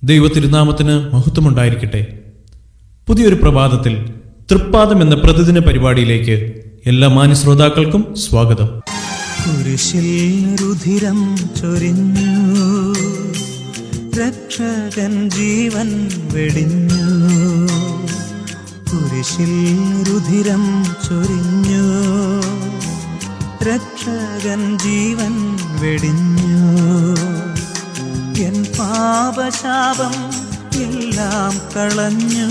ദൈവത്തിരുനാമത്തിന് മഹത്വമുണ്ടായിരിക്കട്ടെ. പുതിയൊരു പ്രഭാതത്തിൽ തൃപ്പാദം എന്ന പ്രതിദിന പരിപാടിയിലേക്ക് എല്ലാ മാന്യ ശ്രോതാക്കൾക്കും സ്വാഗതം. കുരിശിൽ രുധിരം ചൊരിഞ്ഞു, രക്ഷകൻ ജീവൻ വെടിഞ്ഞു. കുരിശിൽ രുധിരം ചൊരിഞ്ഞു, രക്ഷകൻ ജീവൻ വെടിഞ്ഞു. എൻ പാപശാപം എല്ലാം കളഞ്ഞു,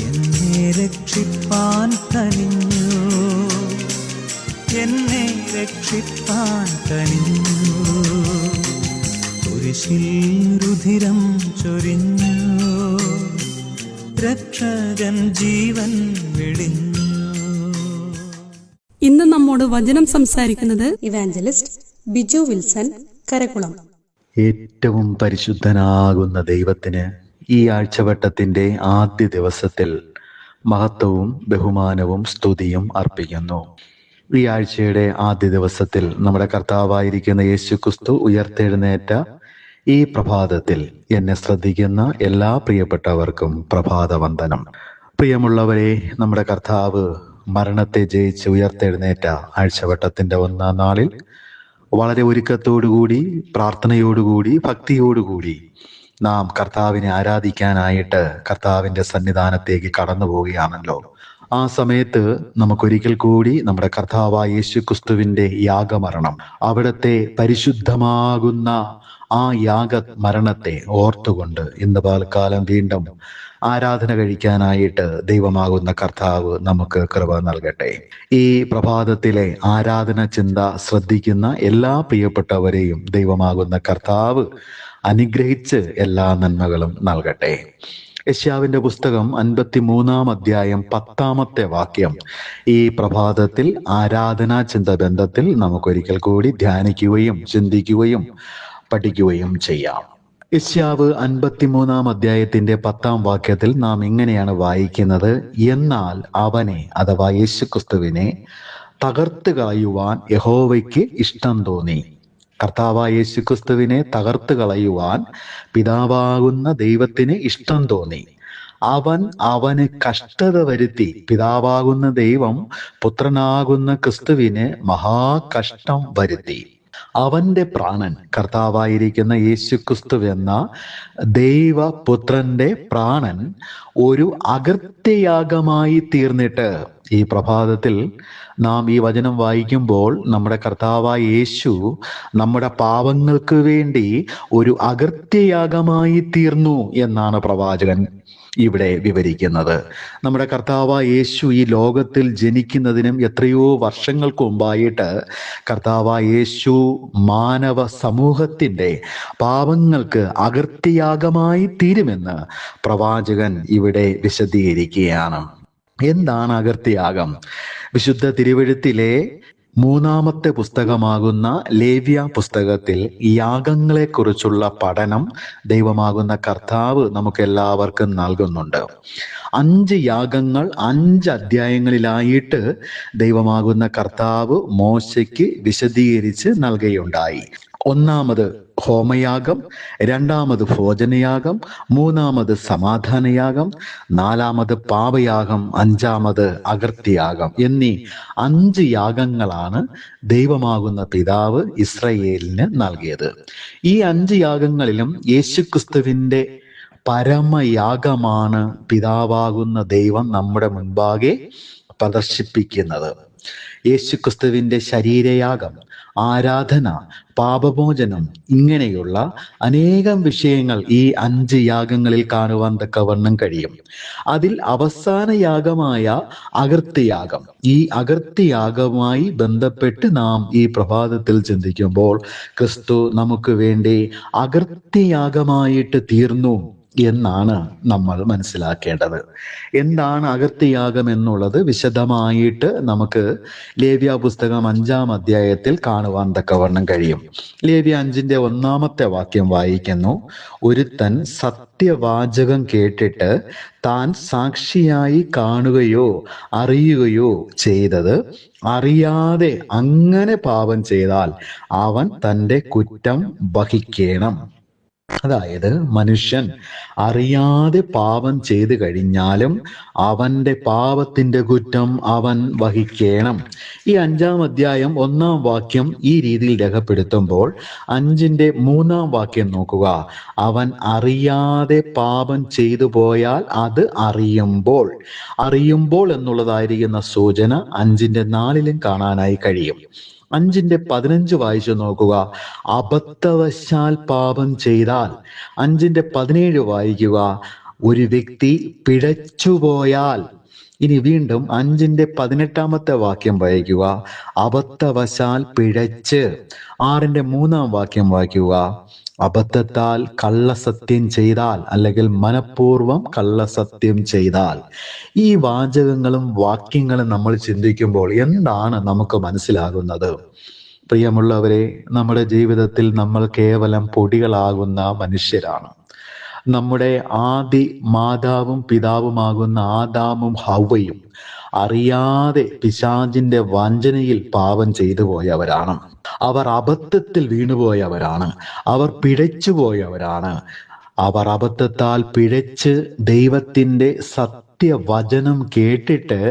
എന്നെ രക്ഷിപ്പാൻ കനിഞ്ഞു, എന്നെ രക്ഷിപ്പാൻ കനിഞ്ഞു. കുരിശിൽ രുധിരം ചൊരിഞ്ഞു, രക്ഷകൻ ജീവൻ വെടിഞ്ഞു. ഇന്ന് നമ്മോട് വചനം സംസാരിക്കുന്നത് ഇവാഞ്ചലിസ്റ്റ് ബിജു വിൽസൺ, കരകുളം. ഏറ്റവും പരിശുദ്ധനാകുന്ന ദൈവത്തിന് ഈ ആഴ്ചവട്ടത്തിന്റെ ആദ്യ ദിവസത്തിൽ മഹത്വവും ബഹുമാനവും സ്തുതിയും അർപ്പിക്കുന്നു. ഈ ആഴ്ചയുടെ ആദ്യ ദിവസത്തിൽ നമ്മുടെ കർത്താവായിരിക്കുന്ന യേശുക്രിസ്തു ഉയർത്തെഴുന്നേറ്റ ഈ പ്രഭാതത്തിൽ എന്നെ ശ്രദ്ധിക്കുന്ന എല്ലാ പ്രിയപ്പെട്ടവർക്കും പ്രഭാതവന്ദനം. പ്രിയമുള്ളവരെ, നമ്മുടെ കർത്താവ് മരണത്തെ ജയിച്ച് ഉയർത്തെഴുന്നേറ്റ ആഴ്ചവട്ടത്തിന്റെ ഒന്നാം നാളിൽ വളരെ ഒരുക്കത്തോടുകൂടി, പ്രാർത്ഥനയോടുകൂടി, ഭക്തിയോടുകൂടി നാം കർത്താവിനെ ആരാധിക്കാനായിട്ട് കർത്താവിന്റെ സന്നിധാനത്തേക്ക് കടന്നു പോവുകയാണല്ലോ. ആ സമയത്ത് നമുക്കൊരിക്കൽ കൂടി നമ്മുടെ കർത്താവായ യേശുക്രിസ്തുവിന്റെ യാഗമരണം, അവിടുത്തെ പരിശുദ്ധമാകുന്ന ആ മരണത്തെ ഓർത്തുകൊണ്ട് ഇന്ന് പകൽക്കാലം വീണ്ടും ആരാധന കഴിക്കാനായിട്ട് ദൈവമാകുന്ന കർത്താവ് നമുക്ക് കൃപ നൽകട്ടെ. ഈ പ്രഭാതത്തിലെ ആരാധന ചിന്ത ശ്രദ്ധിക്കുന്ന എല്ലാ പ്രിയപ്പെട്ടവരെയും ദൈവമാകുന്ന കർത്താവ് അനുഗ്രഹിച്ച് എല്ലാ നന്മകളും നൽകട്ടെ. യെശയ്യാവിന്റെ പുസ്തകം 53 അധ്യായം 10 വാക്യം ഈ പ്രഭാതത്തിൽ ആരാധനാ ചിന്ത ബന്ധത്തിൽ നമുക്കൊരിക്കൽ കൂടി ധ്യാനിക്കുകയും ചിന്തിക്കുകയും പഠിക്കുകയും ചെയ്യാം. യെശയ്യാവ് 53 അധ്യായത്തിന്റെ 10 വാക്യത്തിൽ നാം ഇങ്ങനെയാണ് വായിക്കുന്നത്: എന്നാൽ അവനെ, അഥവാ യേശുക്രിസ്തുവിനെ തകർത്ത് കളയുവാൻ യഹോവയ്ക്ക് ഇഷ്ടം തോന്നി. കർത്താവായ യേശുക്രിസ്തുവിനെ തകർത്ത് കളയുവാൻ പിതാവാകുന്ന ദൈവത്തിന് ഇഷ്ടം തോന്നി. അവന് കഷ്ടത വരുത്തി. പിതാവാകുന്ന ദൈവം പുത്രനാകുന്ന ക്രിസ്തുവിന് മഹാകഷ്ടം വരുത്തി. അവന്റെ പ്രാണൻ, കർത്താവായിരിക്കുന്ന യേശുക്രിസ്തു എന്ന ദൈവപുത്രന്റെ പ്രാണൻ ഒരു അകൃത്യയാഗമായി തീർന്നിട്ട്, ഈ പ്രഭാതത്തിൽ നാം ഈ വചനം വായിക്കുമ്പോൾ നമ്മുടെ കർത്താവായ യേശു നമ്മുടെ പാപങ്ങൾക്ക് വേണ്ടി ഒരു അകൃത്യയാഗമായി തീർന്നു എന്നാണ് പ്രവാചകൻ ഇവിടെ വിവരിക്കുന്നത്. നമ്മുടെ കർത്താവായ യേശു ഈ ലോകത്തിൽ ജനിക്കുന്നതിനും എത്രയോ വർഷങ്ങൾക്ക് മുമ്പായിട്ട് കർത്താവായ യേശു മാനവ സമൂഹത്തിന്റെ പാപങ്ങൾക്ക് അകൃത്യയാഗമായി തീരുമെന്ന് പ്രവാചകൻ ഇവിടെ വിശദീകരിക്കുകയാണ്. എന്താണ് അകൃത്യയാഗം? വിശുദ്ധ തിരുവെഴുത്തിലെ 3 പുസ്തകമാകുന്ന ലേവ്യ പുസ്തകത്തിൽ യാഗങ്ങളെ കുറിച്ചുള്ള പഠനം ദൈവമാകുന്ന കർത്താവ് നമുക്ക് എല്ലാവർക്കും നൽകുന്നുണ്ട്. 5 യാഗങ്ങൾ 5 അധ്യായങ്ങളിലായിട്ട് ദൈവമാകുന്ന കർത്താവ് മോശയ്ക്ക് വിശദീകരിച്ച് നൽകുകയുണ്ടായി. 1 ഹോമയാഗം, 2 ഭോജനയാഗം, 3 സമാധാനയാഗം, 4 പാപയാഗം, 5 അകൃത്യയാഗം എന്നീ 5 യാഗങ്ങളാണ് ദൈവമാകുന്ന പിതാവ് ഇസ്രായേലിന് നൽകിയത്. ഈ 5 യാഗങ്ങളിലും യേശുക്രിസ്തുവിന്റെ പരമയാഗമാണ് പിതാവാകുന്ന ദൈവം നമ്മുടെ മുൻപാകെ പ്രദർശിപ്പിക്കുന്നത്. യേശുക്രിസ്തുവിന്റെ ശരീരയാഗം, ആരാധന, പാപമോചനം, ഇങ്ങനെയുള്ള അനേകം വിഷയങ്ങൾ ഈ 5 യാഗങ്ങളിൽ കാണുവാൻ തക്കവണ്ണം കഴിയും. അതിൽ അവസാന യാഗമായ അകൃത്യയാഗം, ഈ അകൃത്യയാഗവുമായി ബന്ധപ്പെട്ട് നാം ഈ പ്രഭാതത്തിൽ ചിന്തിക്കുമ്പോൾ ക്രിസ്തു നമുക്ക് വേണ്ടി അകൃത്യയാഗമായിട്ട് തീർന്നു എന്നാണ് നമ്മൾ മനസ്സിലാക്കേണ്ടത്. എന്താണ് അകൃത്യയാഗം എന്നുള്ളത് വിശദമായിട്ട് നമുക്ക് ലേവ്യ പുസ്തകം 5 അധ്യായത്തിൽ കാണുവാൻ തക്കവണ്ണം കഴിയും. ലേവ്യ 5 1 വാക്യം വായിക്കുന്നു: ഒരുത്തൻ സത്യവാചകം കേട്ടിട്ട് താൻ സാക്ഷിയായി കാണുകയോ അറിയുകയോ ചെയ്തത് അറിയാതെ അങ്ങനെ പാപം ചെയ്താൽ അവൻ തൻ്റെ കുറ്റം വഹിക്കണം. അതായത് മനുഷ്യൻ അറിയാതെ പാപം ചെയ്തു കഴിഞ്ഞാലും അവന്റെ പാപത്തിന്റെ കുറ്റം അവൻ വഹിക്കണം. ഈ 5-ാം അധ്യായം 1-ാം വാക്യം ഈ രീതിയിൽ രേഖപ്പെടുത്തുമ്പോൾ 5-ന്റെ 3-ാം വാക്യം നോക്കുക. അവൻ അറിയാതെ പാപം ചെയ്തു പോയാൽ അത് അറിയുമ്പോൾ എന്നുള്ളതായിരിക്കുന്ന സൂചന 5-ന്റെ 4-ലും കാണാനായി കഴിയും. 5-ന്റെ 15 വായിച്ചു നോക്കുക. അബദ്ധവശാൽ പാപം ചെയ്താൽ. 5-ന്റെ 17 വായിക്കുക. ഒരു വ്യക്തി പിഴച്ചുപോയാൽ. ഇനി വീണ്ടും 5-ന്റെ 18-ാമത്തെ വാക്യം വായിക്കുക. അബദ്ധവശാൽ പിഴച്ച്. 6-ന്റെ 3-ാം വാക്യം വായിക്കുക. അബദ്ധത്താൽ കള്ളസത്യം ചെയ്താൽ, അല്ലെങ്കിൽ മനഃപൂർവ്വം കള്ളസത്യം ചെയ്താൽ. ഈ വാചകങ്ങളും വാക്യങ്ങളും നമ്മൾ ചിന്തിക്കുമ്പോൾ എന്താണ് നമുക്ക് മനസ്സിലാകുന്നത്? പ്രിയമുള്ളവരെ, നമ്മുടെ ജീവിതത്തിൽ നമ്മൾ കേവലം പൊടികളാകുന്ന മനുഷ്യരാണ്. നമ്മുടെ ആദി മാതാവും പിതാവുമാകുന്ന ആദാമും ഹവ്വയും അറിയാതെ പിശാചിന്റെ വഞ്ചനയിൽ പാപം ചെയ്തു പോയവരാണ്. അവർ അബദ്ധത്തിൽ വീണുപോയവരാണ്. അവർ പിഴച്ചുപോയവരാണ്. അവർ അബദ്ധത്താൽ പിഴച്ച് ദൈവത്തിൻ്റെ സത്യവചനം കേട്ടിട്ട്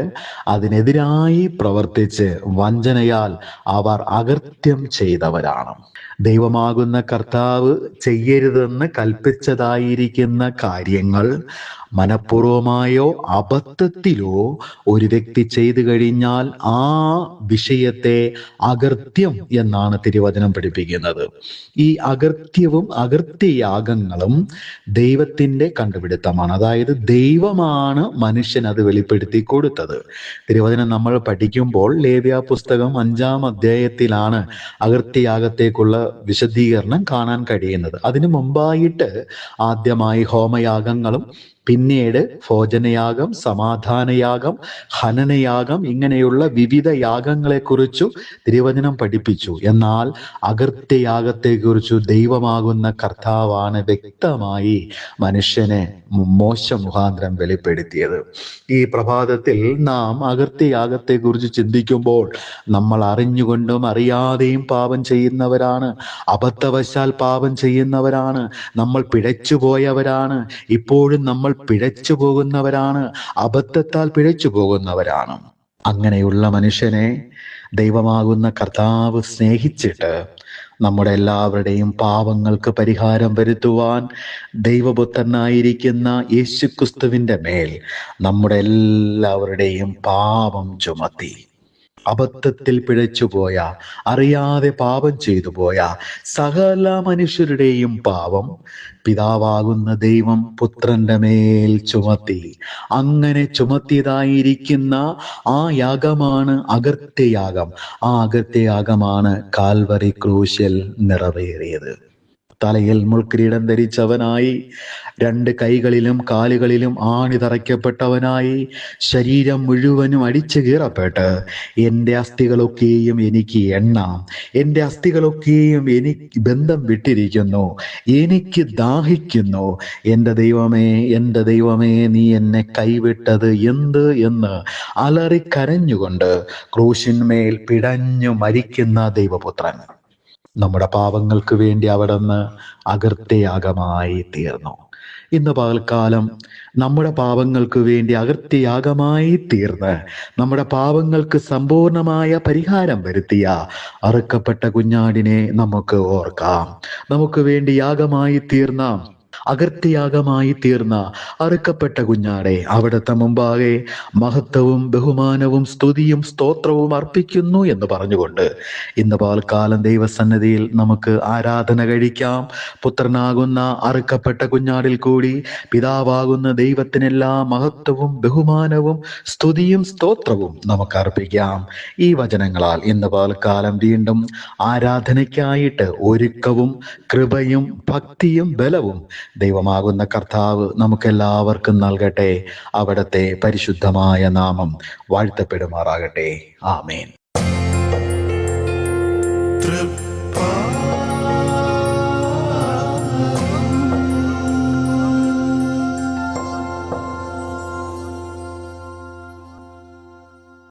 അതിനെതിരായി പ്രവർത്തിച്ച് വഞ്ചനയാൽ അവർ അകൃത്യം ചെയ്തവരാണ്. ദൈവമാകുന്ന കർത്താവ് ചെയ്യരുതെന്ന് കൽപ്പിച്ചതായിരിക്കുന്ന കാര്യങ്ങൾ മനഃപൂർവമായോ അബദ്ധത്തിലോ ഒരു വ്യക്തി ചെയ്തു കഴിഞ്ഞാൽ ആ വിഷയത്തെ അകൃത്യം എന്നാണ് തിരുവചനം പഠിപ്പിക്കുന്നത്. ഈ അകൃത്യവും അകൃത്യയാഗങ്ങളും ദൈവത്തിൻ്റെ കണ്ടുപിടുത്തമാണ്. അതായത് ദൈവമാണ് മനുഷ്യൻ അത് വെളിപ്പെടുത്തി കൊടുത്തത്. തിരുവചനം നമ്മൾ പഠിക്കുമ്പോൾ ലേവ്യ പുസ്തകം 5-ാം അധ്യായത്തിലാണ് അകൃത്യയാഗത്തേക്കുള്ള വിശദീകരണം കാണാൻ കഴിയുന്നത്. അതിനു മുമ്പായിട്ട് ആദ്യമായി ഹോമയാഗങ്ങളും പിന്നീട് ഭോജനയാഗം, സമാധാനയാഗം, ഹനനയാഗം, ഇങ്ങനെയുള്ള വിവിധ യാഗങ്ങളെക്കുറിച്ചു തിരുവചനം പഠിപ്പിച്ചു. എന്നാൽ അകൃത്യയാഗത്തെക്കുറിച്ചു ദൈവമാകുന്ന കർത്താവാണ് വ്യക്തമായി മനുഷ്യനെ മോശ മുഖാന്തരം വെളിപ്പെടുത്തിയത്. ഈ പ്രഭാതത്തിൽ നാം അകൃത്യയാഗത്തെക്കുറിച്ച് ചിന്തിക്കുമ്പോൾ നമ്മൾ അറിഞ്ഞുകൊണ്ടും അറിയാതെയും പാപം ചെയ്യുന്നവരാണ്. അബദ്ധവശാൽ പാപം ചെയ്യുന്നവരാണ്. നമ്മൾ പിഴച്ചുപോയവരാണ്. ഇപ്പോഴും നമ്മൾ പിഴച്ചു പോകുന്നവരാണ്. അബദ്ധത്താൽ പിഴച്ചു പോകുന്നവരാണ്. അങ്ങനെയുള്ള മനുഷ്യനെ ദൈവമാകുന്ന കർത്താവ് സ്നേഹിച്ചിട്ട് നമ്മുടെ എല്ലാവരുടെയും പാപങ്ങൾക്ക് പരിഹാരം വരുത്തുവാൻ ദൈവപുത്രനായിരിക്കുന്ന യേശുക്രിസ്തുവിൻ്റെ മേൽ നമ്മുടെ എല്ലാവരുടെയും പാപം ചുമത്തി. അബദ്ധത്തിൽ പിഴച്ചുപോയ, അറിയാതെ പാപം ചെയ്തു പോയ സകല മനുഷ്യരുടെയും പാപം പിതാവാകുന്ന ദൈവം പുത്രന്റെ മേൽ ചുമത്തി. അങ്ങനെ ചുമത്തിയതായിരിക്കുന്ന ആ യാഗമാണ് അകൃത്യയാഗം. ആ അകൃത്യയാഗമാണ് കാൽവറി ക്രൂശിൽ നിറവേറിയത്. തലയിൽ മുൾക്കിരീടം ധരിച്ചവനായി, 2 കൈകളിലും കാലുകളിലും ആണി തറയ്ക്കപ്പെട്ടവനായി, ശരീരം മുഴുവനും അടിച്ചു കീറപ്പെട്ട് എൻ്റെ അസ്ഥികളൊക്കെയും എനിക്ക് എണ്ണാം, എൻ്റെ അസ്ഥികളൊക്കെയും എനിക്ക് ബന്ധം വിട്ടിരിക്കുന്നു, എനിക്ക് ദാഹിക്കുന്നു, എൻ്റെ ദൈവമേ നീ എന്നെ കൈവിട്ടത് എന്ത് എന്ന് അലറിക്കരഞ്ഞുകൊണ്ട് ക്രൂശിന്മേൽ പിടഞ്ഞു മരിക്കുന്ന ദൈവപുത്രൻ നമ്മുടെ പാപങ്ങൾക്ക് വേണ്ടി അവിടുന്ന് അകൃത്യയാഗമായി തീർന്നു. ഇന്ന് പകൽക്കാലം നമ്മുടെ പാപങ്ങൾക്ക് വേണ്ടി അകൃത്യയാഗമായി തീർന്ന് നമ്മുടെ പാപങ്ങൾക്ക് സമ്പൂർണമായ പരിഹാരം വരുത്തിയ അറുക്കപ്പെട്ട കുഞ്ഞാടിനെ നമുക്ക് ഓർക്കാം. നമുക്ക് വേണ്ടി യാഗമായി തീർന്ന, അകൃത്യയാഗമായി തീർന്ന അറുക്കപ്പെട്ട കുഞ്ഞാടെ അവിടുത്തെ മുമ്പാകെ മഹത്വവും ബഹുമാനവും സ്തുതിയും സ്തോത്രവും അർപ്പിക്കുന്നു എന്ന് പറഞ്ഞുകൊണ്ട് ഇന്ന് പകൽക്കാലം ദൈവസന്നിധിയിൽ നമുക്ക് ആരാധന കഴിക്കാം. പുത്രനാകുന്ന അറുക്കപ്പെട്ട കുഞ്ഞാടിൽ കൂടി പിതാവാകുന്ന ദൈവത്തിനെല്ലാ മഹത്വവും ബഹുമാനവും സ്തുതിയും സ്തോത്രവും നമുക്ക് അർപ്പിക്കാം. ഈ വചനങ്ങളാൽ ഇന്ന് പകൽക്കാലം വീണ്ടും ആരാധനയ്ക്കായിട്ട് ഒരുക്കവും കൃപയും ഭക്തിയും ബലവും ദൈവമാകുന്ന കർത്താവ് നമുക്കെല്ലാവർക്കും നൽകട്ടെ. അവിടുത്തെ പരിശുദ്ധമായ നാമം വാഴ്ത്തപ്പെടുമാറാകട്ടെ. ആമേൻ.